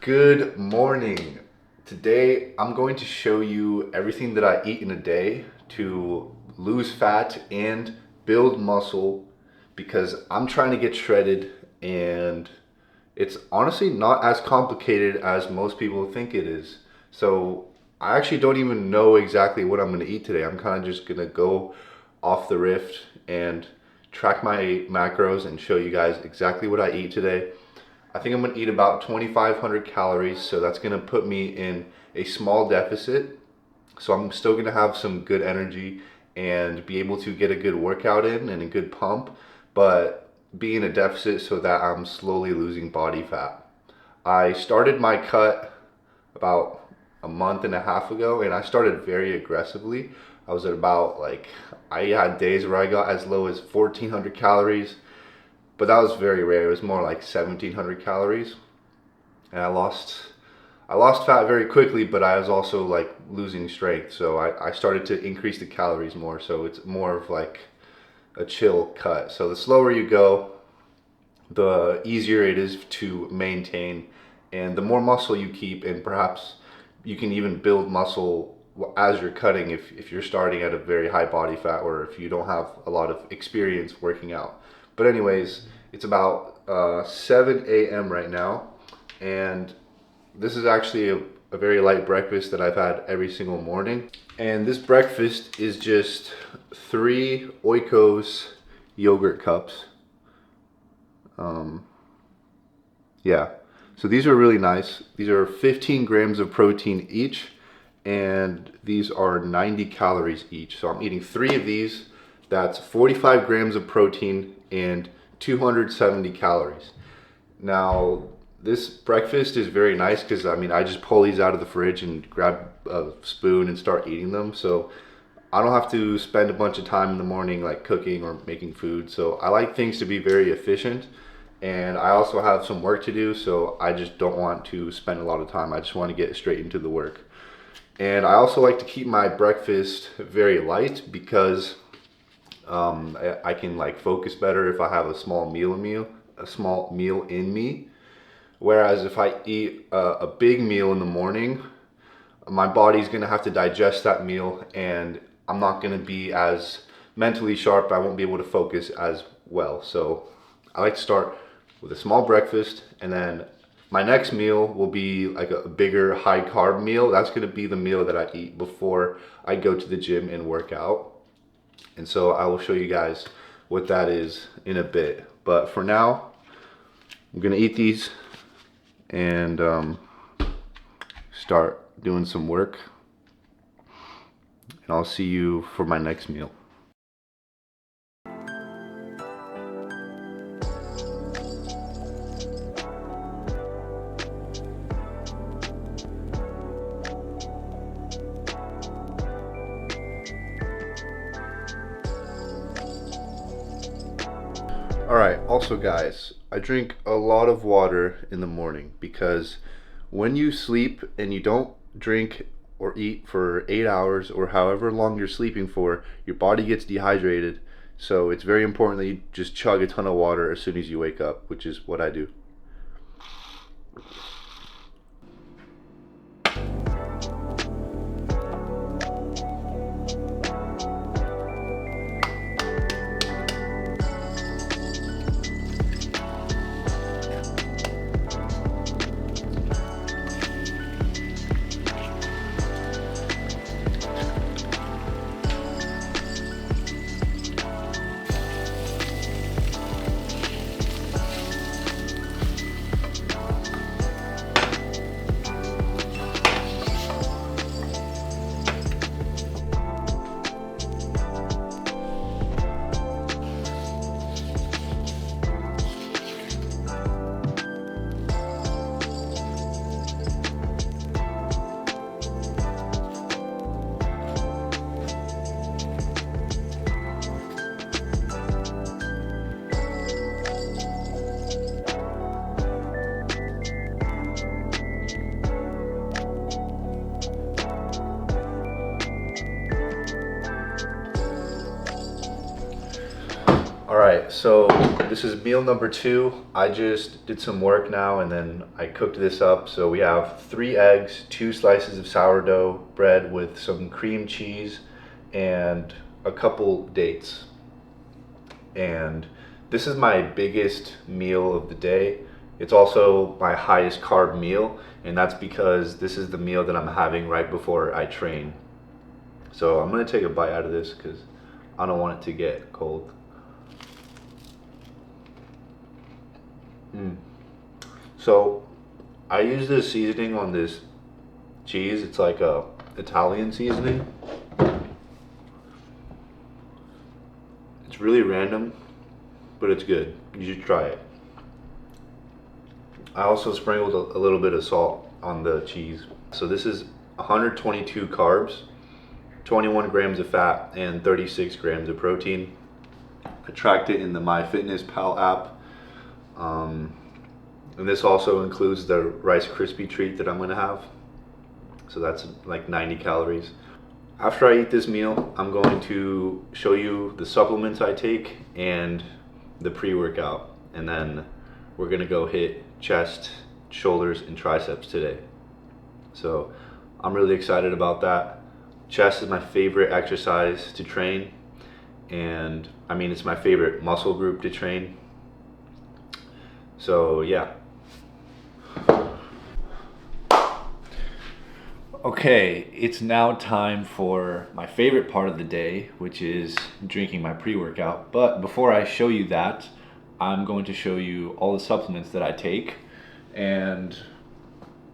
Good morning. Today I'm going to show you everything that I eat in a day to lose fat and build muscle because I'm trying to get shredded, and it's honestly not as complicated as most people think it is. So I actually don't even know exactly what I'm going to eat today. I'm kind of just going to go off the rift and track my macros and show you guys exactly what I eat today. I think I'm gonna eat about 2,500 calories, so that's gonna put me in a small deficit. So I'm still gonna have some good energy and be able to get a good workout in and a good pump, but be in a deficit so that I'm slowly losing body fat. I started my cut about a month and a half ago, and I started very aggressively. I was at about I had days where I got as low as 1,400 calories, but that was very rare. It was more like 1,700 calories, and I lost fat very quickly, but I was also like losing strength. So I started to increase the calories more. So it's more of like a chill cut. So the slower you go, the easier it is to maintain, and the more muscle you keep, and perhaps you can even build muscle as you're cutting if you're starting at a very high body fat or if you don't have a lot of experience working out. But anyways, it's about 7 a.m. right now, and this is actually a very light breakfast that I've had every single morning. And this breakfast is just 3 Oikos yogurt cups. Um, yeah, so these are really nice. These are 15 grams of protein each, and these are 90 calories each. So I'm eating 3 of these. That's 45 grams of protein and 270 calories. Now, this breakfast is very nice because I just pull these out of the fridge and grab a spoon and start eating them. So I don't have to spend a bunch of time in the morning like cooking or making food. So I like things to be very efficient, and I also have some work to do, so I just don't want to spend a lot of time. I just want to get straight into the work. And I also like to keep my breakfast very light because I can like focus better if I have a small meal in me. Whereas if I eat a big meal in the morning, my body's gonna have to digest that meal, and I'm not gonna be as mentally sharp. I won't be able to focus as well. So I like to start with a small breakfast, and then my next meal will be like a bigger high carb meal. That's gonna be the meal that I eat before I go to the gym and work out. And so I will show you guys what that is in a bit. But for now, I'm gonna eat these and start doing some work. And I'll see you for my next meal. Alright, also guys, I drink a lot of water in the morning because when you sleep and you don't drink or eat for 8 hours or however long you're sleeping for, your body gets dehydrated. So it's very important that you just chug a ton of water as soon as you wake up, which is what I do. All right, so this is meal number 2. I just did some work now and then I cooked this up. So we have 3 eggs, 2 slices of sourdough bread with some cream cheese and a couple dates. And this is my biggest meal of the day. It's also my highest carb meal, and that's because this is the meal that I'm having right before I train. So I'm gonna take a bite out of this because I don't want it to get cold. So I use this seasoning on this cheese. It's like a Italian seasoning. It's really random, but it's good. You should try it. I also sprinkled a little bit of salt on the cheese. So this is 122 carbs, 21 grams of fat, and 36 grams of protein. I tracked it in the MyFitnessPal app. And this also includes the Rice Krispie treat that I'm gonna have. So that's like 90 calories. After I eat this meal, I'm going to show you the supplements I take and the pre-workout. And then we're gonna go hit chest, shoulders, and triceps today. So I'm really excited about that. Chest is my favorite exercise to train. And I mean, it's my favorite muscle group to train. So yeah. Okay, it's now time for my favorite part of the day, which is drinking my pre-workout. But before I show you that, I'm going to show you all the supplements that I take. And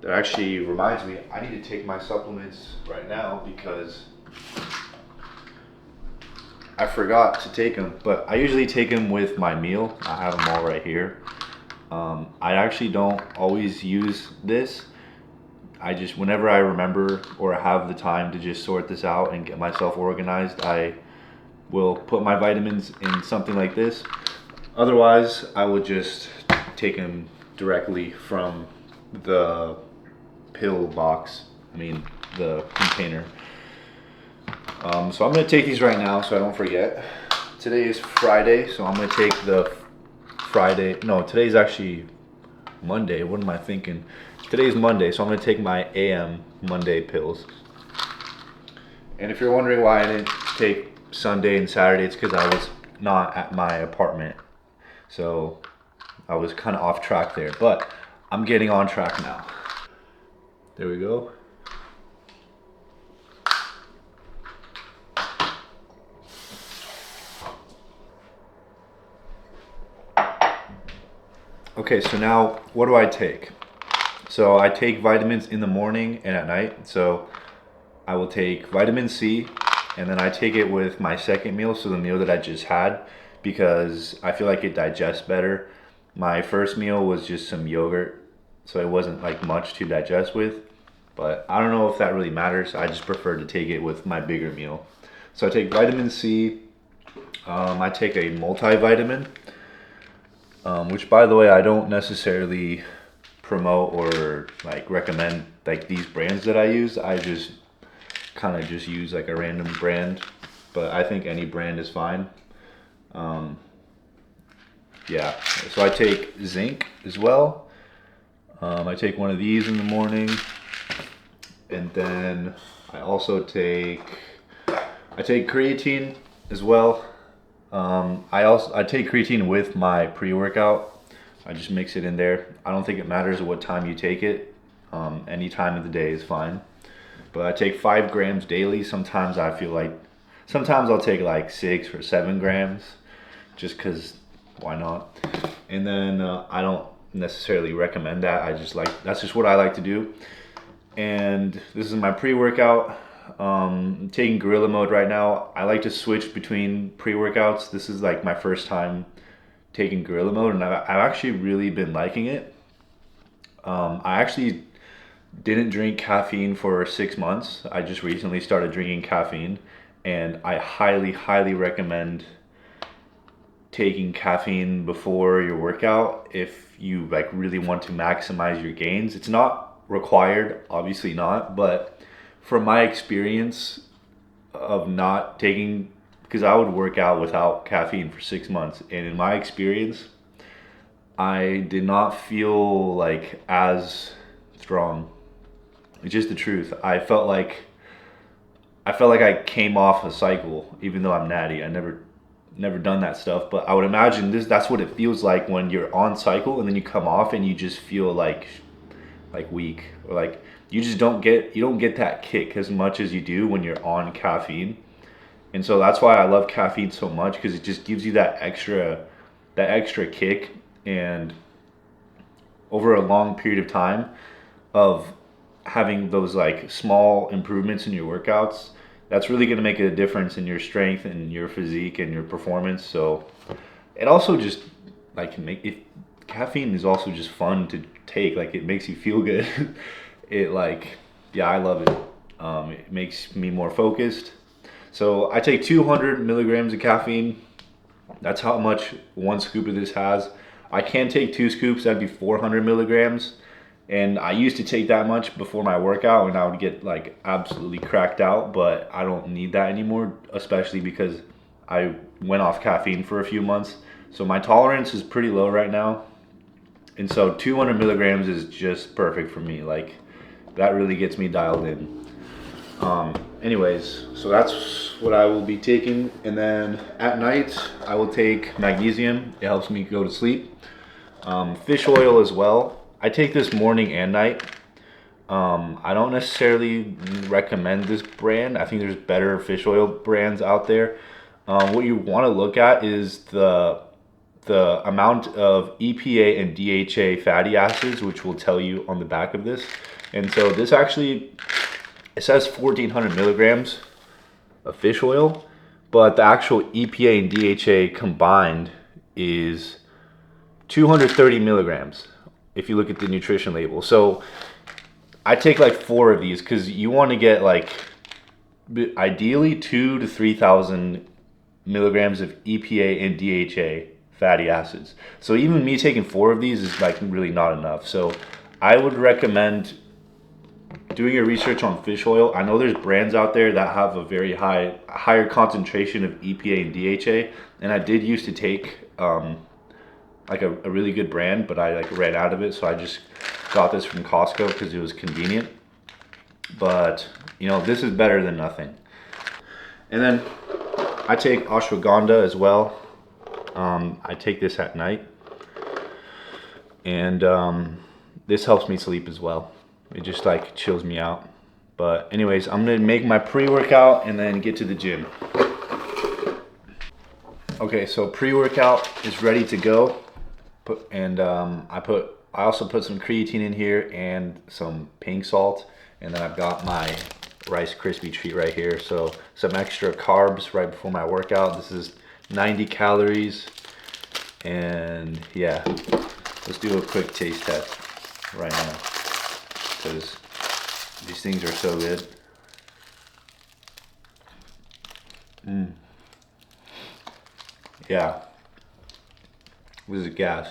that actually reminds me, I need to take my supplements right now because I forgot to take them. But I usually take them with my meal. I have them all right here. I actually don't always use this. I just, whenever I remember or have the time to just sort this out and get myself organized, I will put my vitamins in something like this. Otherwise, I would just take them directly from the pill box, the container. So I'm gonna take these right now so I don't forget. Today is Friday, so I'm gonna take the today's actually Monday. What am I thinking? Today's Monday, so I'm gonna take my AM Monday pills. And if you're wondering why I didn't take Sunday and Saturday, it's because I was not at my apartment. So I was kind of off track there, but I'm getting on track now. There we go. Okay, so now what do I take? So I take vitamins in the morning and at night. So I will take vitamin C, and then I take it with my second meal, so the meal that I just had, because I feel like it digests better. My first meal was just some yogurt, so it wasn't like much to digest with, but I don't know if that really matters. I just prefer to take it with my bigger meal. So I take vitamin C. I take a multivitamin, which, by the way, I don't necessarily promote or like recommend like these brands that I use. I just kind of just use like a random brand, but I think any brand is fine. Yeah, so I take zinc as well. I take one of these in the morning, and then I also take creatine as well. I take creatine with my pre-workout. I just mix it in there. I don't think it matters what time you take it. Any time of the day is fine. But I take 5 grams daily. Sometimes I'll take like 6 or 7 grams, just cause why not? And then I don't necessarily recommend that. That's just what I like to do. And this is my pre-workout. Taking Gorilla Mode right now. I like to switch between pre-workouts. This is like my first time taking Gorilla Mode, and I've actually really been liking it. I actually didn't drink caffeine for 6 months. I just recently started drinking caffeine, and I highly recommend taking caffeine before your workout if you like really want to maximize your gains. It's not required, obviously not, but from my experience of not taking because I would work out without caffeine for 6 months, and in my experience, I did not feel like as strong. It's just the truth. I felt like I came off a cycle, even though I'm natty. I never done that stuff, but I would imagine that's what it feels like when you're on cycle and then you come off and you just feel like weak, or like you don't get that kick as much as you do when you're on caffeine. And so that's why I love caffeine so much, because it just gives you that extra kick, and over a long period of time of having those like small improvements in your workouts, that's really going to make a difference in your strength and your physique and your performance. So it also just like make it, caffeine is also just fun to take. Like, it makes you feel good. It like, yeah, I love it. It makes me more focused. So I take 200 milligrams of caffeine. That's how much one scoop of this has. I can take 2 scoops, that'd be 400 milligrams. And I used to take that much before my workout, and I would get like absolutely cracked out, but I don't need that anymore, especially because I went off caffeine for a few months. So my tolerance is pretty low right now. And so 200 milligrams is just perfect for me. Like, that really gets me dialed in. Anyways, so that's what I will be taking. And then at night, I will take magnesium. It helps me go to sleep. Fish oil as well. I take this morning and night. I don't necessarily recommend this brand. I think there's better fish oil brands out there. What you want to look at is the amount of EPA and DHA fatty acids, which will tell you on the back of this. And so this actually, it says 1,400 milligrams of fish oil, but the actual EPA and DHA combined is 230 milligrams if you look at the nutrition label. So I take like 4 of these, because you want to get like ideally 2,000 to 3,000 milligrams of EPA and DHA fatty acids. So even me taking 4 of these is like really not enough. So I would recommend doing your research on fish oil. I know there's brands out there that have a very higher concentration of EPA and DHA, and I did used to take like a really good brand, but I like ran out of it, so I just got this from Costco because it was convenient. But you know, this is better than nothing. And then I take ashwagandha as well. I take this at night, and this helps me sleep as well. It just like chills me out. But anyways, I'm gonna make my pre-workout and then get to the gym. Okay, so pre-workout is ready to go. I also put some creatine in here and some pink salt, and then I've got my Rice Krispie treat right here. So some extra carbs right before my workout. This is 90 calories, and yeah, let's do a quick taste test right now, because these things are so good. Yeah, this is gas.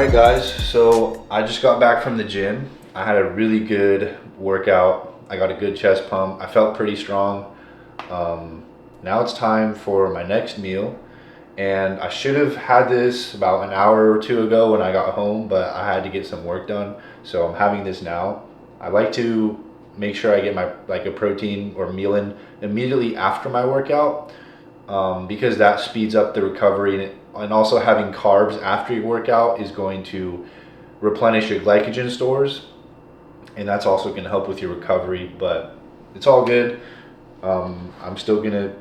Alright guys, so I just got back from the gym. I had a really good workout. I got a good chest pump. I felt pretty strong. Now it's time for my next meal. And I should have had this about an hour or two ago when I got home, but I had to get some work done. So I'm having this now. I like to make sure I get my a protein or meal in immediately after my workout, because that speeds up the recovery, and also having carbs after your workout is going to replenish your glycogen stores, and that's also going to help with your recovery. But it's all good. I'm still gonna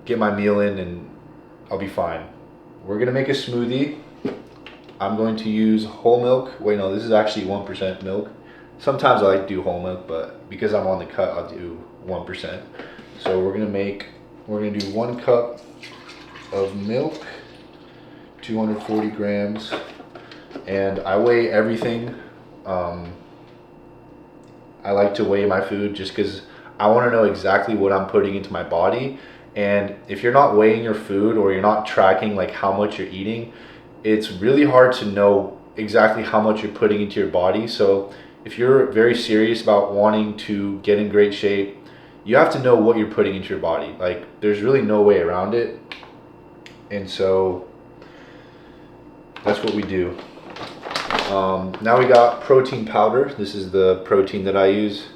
get my meal in and I'll be fine. We're gonna make a smoothie. I'm going to use whole milk. Wait, no, this is actually 1% milk. Sometimes I like to do whole milk, but because I'm on the cut, I'll do 1%. So we're gonna do 1 cup of milk, 240 grams, and I weigh everything. I like to weigh my food just because I want to know exactly what I'm putting into my body. And if you're not weighing your food, or you're not tracking like how much you're eating, it's really hard to know exactly how much you're putting into your body. So if you're very serious about wanting to get in great shape, you have to know what you're putting into your body. Like, there's really no way around it. And so that's what we do. Now we got protein powder. This is the protein that I use.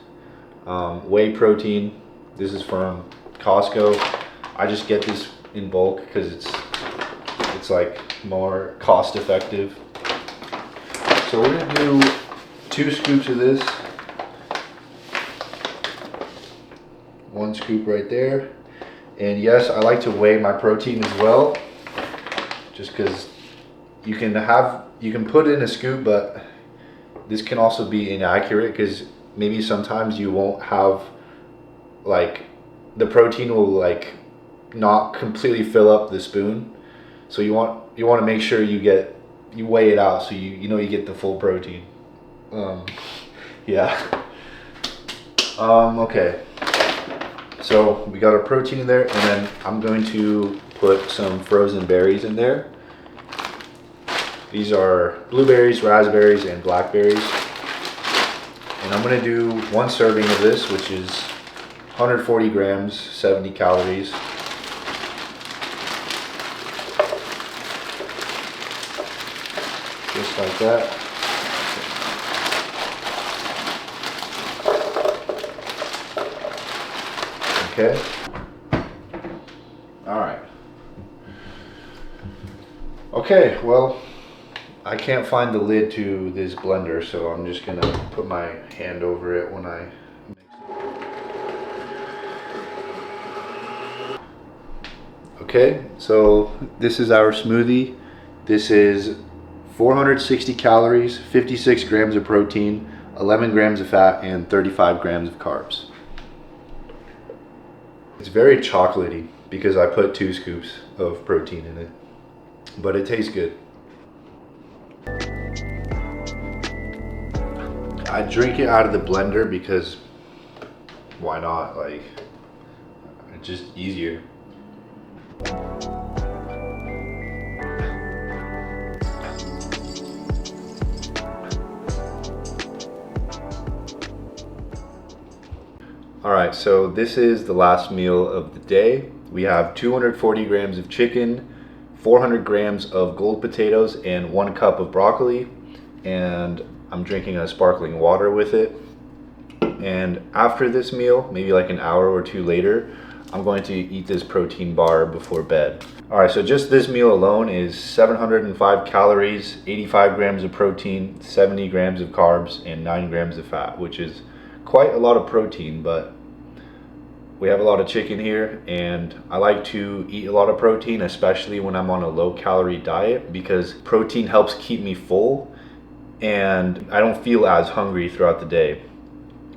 Whey protein. This is from Costco. I just get this in bulk because it's like more cost effective. So we're gonna do 2 scoops of this. 1 scoop right there. And yes, I like to weigh my protein as well, just because you can put in a scoop, but this can also be inaccurate because maybe sometimes you won't have, like, the protein will like not completely fill up the spoon. So you want to make sure you weigh it out so you know you get the full protein. Yeah. Okay. So we got our protein in there, and then I'm going to put some frozen berries in there. These are blueberries, raspberries, and blackberries. And I'm going to do 1 serving of this, which is 140 grams, 70 calories. Just like that. Okay. All right. Okay, well, I can't find the lid to this blender, so I'm just gonna put my hand over it when I mix it. Okay, so this is our smoothie. This is 460 calories, 56 grams of protein, 11 grams of fat, and 35 grams of carbs. It's very chocolatey because I put 2 scoops of protein in it, but it tastes good. I drink it out of the blender because why not? Like, it's just easier. Alright, so this is the last meal of the day. We have 240 grams of chicken, 400 grams of gold potatoes, and 1 cup of broccoli. And I'm drinking a sparkling water with it. And after this meal, maybe like an hour or 2 later, I'm going to eat this protein bar before bed. Alright, so just this meal alone is 705 calories, 85 grams of protein, 70 grams of carbs, and 9 grams of fat, which is quite a lot of protein. But we have a lot of chicken here, and I like to eat a lot of protein, especially when I'm on a low-calorie diet, because protein helps keep me full and I don't feel as hungry throughout the day.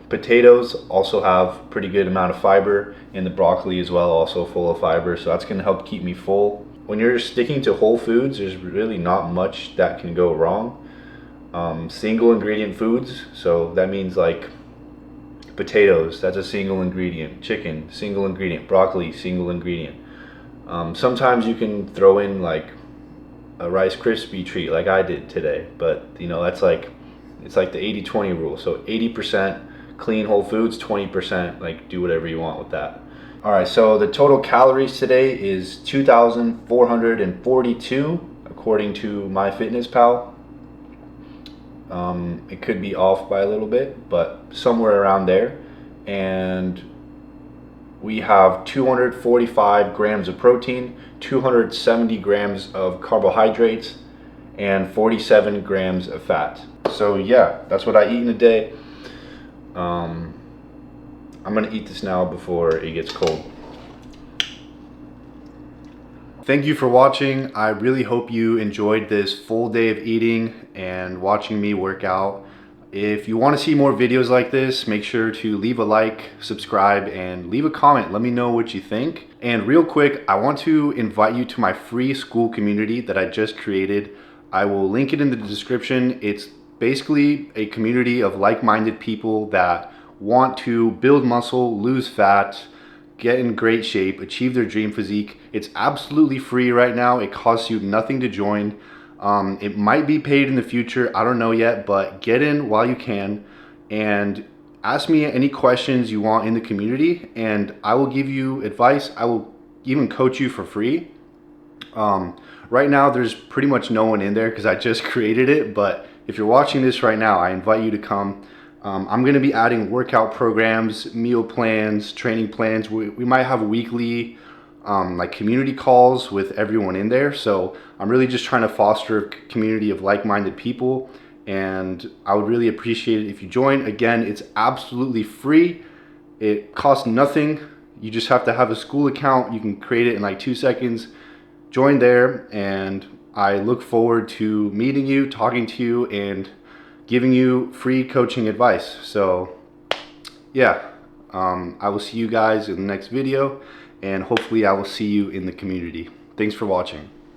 Potatoes also have pretty good amount of fiber, and the broccoli as well, also full of fiber, so that's going to help keep me full. When you're sticking to whole foods, there's really not much that can go wrong. Single ingredient foods, so that means like potatoes, that's a single ingredient. Chicken, single ingredient. Broccoli, single ingredient. Sometimes you can throw in like a Rice Krispie treat like I did today. But you know, that's like, it's like the 80-20 rule. So 80% clean whole foods, 20% like do whatever you want with that. All right, so the total calories today is 2,442 according to MyFitnessPal. It could be off by a little bit, but somewhere around there. And we have 245 grams of protein, 270 grams of carbohydrates, and 47 grams of fat. So yeah, that's what I eat in a day. I'm gonna eat this now before it gets cold. Thank you for watching. I really hope you enjoyed this full day of eating and watching me work out. If you want to see more videos like this, make sure to leave a like, subscribe, and leave a comment. Let me know what you think. And real quick, I want to invite you to my free school community that I just created. I will link it in the description. It's basically a community of like-minded people that want to build muscle, lose fat, get in great shape, achieve their dream physique. It's absolutely free right now. It costs you nothing to join. It might be paid in the future, I don't know yet, but get in while you can and ask me any questions you want in the community and I will give you advice. I will even coach you for free. Right now there's pretty much no one in there because I just created it, but if you're watching this right now, I invite you to come. I'm going to be adding workout programs, meal plans, training plans. We might have weekly like community calls with everyone in there. So I'm really just trying to foster a community of like-minded people, and I would really appreciate it if you join. Again, it's absolutely free. It costs nothing. You just have to have a school account. You can create it in like 2 seconds. Join there, and I look forward to meeting you, talking to you, and giving you free coaching advice. So yeah, I will see you guys in the next video, and hopefully I will see you in the community. Thanks for watching.